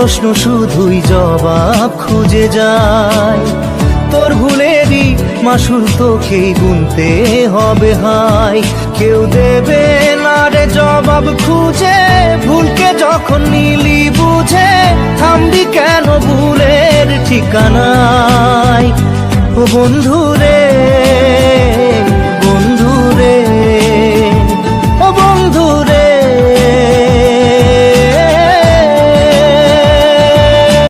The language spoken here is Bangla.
প্রশ্ন শুধুই জবাব খুঁজে যায়। তোর ভুলেরই মাসুল তোকেই গুনতে হবে হায়। কেউ দেবে না রে জবাব খুঁজে, ভুলকে যখন নিলি বুঝে থামবি কেন ভুলের ঠিকানায়। ও বন্ধু রে